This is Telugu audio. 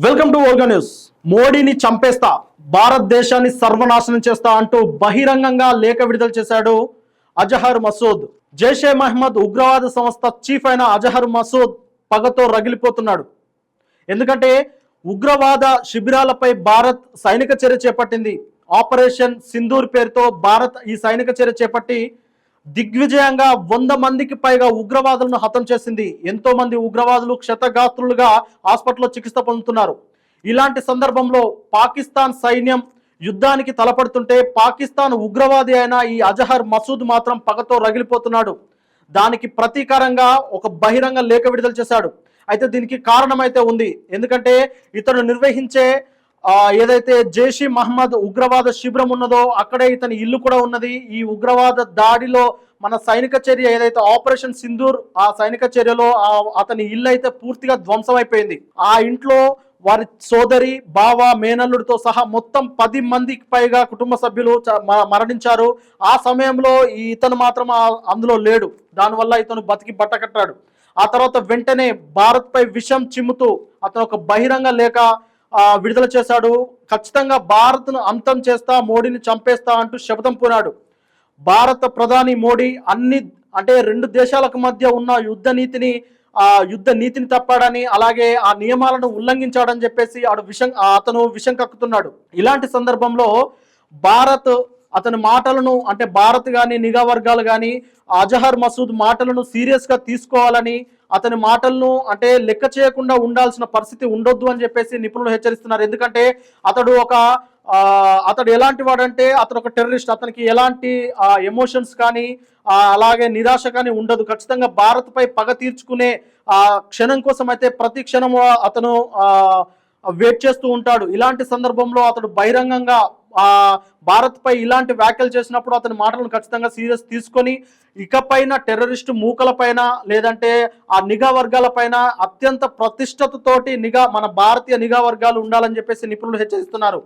Welcome to Olga news. మోడీని చంపేస్తా, భారతదేశాన్ని సర్వనాశనం చేస్తా అంటూ బహిరంగంగా లేఖ విడుదల చేశాడు అజహర్ మసూద్. జైషే మహమ్మద్ ఉగ్రవాద సంస్థ చీఫ్ అయిన అజహర్ మసూద్ పగతో రగిలిపోతున్నాడు. ఎందుకంటే ఉగ్రవాద శిబిరాలపై భారత్ సైనిక చర్య చేపట్టింది. ఆపరేషన్ సింధూర్ పేరుతో భారత్ ఈ సైనిక చర్య చేపట్టి దిగ్విజయంగా 100 మందికి పైగా ఉగ్రవాదులను హతం చేసింది. ఎంతో మంది ఉగ్రవాదులు క్షతగాత్రులుగా హాస్పిటల్లో చికిత్స పొందుతున్నారు. ఇలాంటి సందర్భంలో పాకిస్తాన్ సైన్యం యుద్ధానికి తలపడుతుంటే పాకిస్తాన్ ఉగ్రవాది అయిన ఈ అజహర్ మసూద్ మాత్రం పగతో రగిలిపోతున్నాడు. దానికి ప్రతీకారంగా ఒక బహిరంగ లేఖ విడుదల చేశాడు. అయితే దీనికి కారణం అయితే ఉంది. ఎందుకంటే ఇతను నిర్వహించే ఏదైతే జైషీ మహమ్మద్ ఉగ్రవాద శిబిరం ఉన్నదో అక్కడే ఇతని ఇల్లు కూడా ఉన్నది. ఈ ఉగ్రవాద దాడిలో మన సైనిక చర్య ఏదైతే ఆపరేషన్ సింధూర్, ఆ సైనిక చర్యలో అతని ఇల్లు అయితే పూర్తిగా ధ్వంసం అయిపోయింది. ఆ ఇంట్లో వారి సోదరి, బావ, మేనల్లుడితో సహా మొత్తం 10 మందికి పైగా కుటుంబ సభ్యులు మరణించారు. ఆ సమయంలో ఇతను మాత్రం అందులో లేడు. దానివల్ల ఇతను బతికి బట్టకట్టాడు. ఆ తర్వాత వెంటనే భారత్పై విషం చిమ్ముతూ అతను ఒక బహిరంగ లేఖ విడుదల చేశాడు. ఖచ్చితంగా భారత్ను అంతం చేస్తా, మోడీని చంపేస్తా అంటూ శపథం పూనాడు. భారత ప్రధాని మోడీ అంటే 2 దేశాలకు మధ్య ఉన్న యుద్ధ నీతిని తప్పాడని, అలాగే ఆ నియమాలను ఉల్లంఘించాడని చెప్పేసి అతను విషం కక్కుతున్నాడు. ఇలాంటి సందర్భంలో భారత్ అతని మాటలను, అంటే భారత్ కానీ నిఘా వర్గాలు కానీ అజహర్ మసూద్ మాటలను సీరియస్గా తీసుకోవాలని, అతని మాటలను అంటే లెక్క చేయకుండా ఉండాల్సిన పరిస్థితి ఉండొద్దు అని చెప్పేసి నిపుణులు హెచ్చరిస్తున్నారు. ఎందుకంటే అతడు ఎలాంటి వాడంటే అతను ఒక టెర్రరిస్ట్. అతనికి ఎలాంటి ఎమోషన్స్ కానీ అలాగే నిరాశ కానీ ఉండదు. ఖచ్చితంగా భారత్ పై పగ తీర్చుకునే క్షణం కోసం అయితే ప్రతి క్షణం అతను వెయిట్ చేస్తూ ఉంటాడు. ఇలాంటి సందర్భంలో అతడు బహిరంగంగా భారత్ పై ఇలాంటి వ్యాఖ్యలు చేసినప్పుడు అతని మాటలను ఖచ్చితంగా సీరియస్ తీసుకొని ఇకపైన టెర్రరిస్టు మూకల పైన, లేదంటే ఆ నిఘా వర్గాల పైన అత్యంత ప్రతిష్టతతోటి మన భారతీయ నిఘా వర్గాలు ఉండాలని చెప్పేసి నిపుణులు హెచ్చరిస్తున్నారు.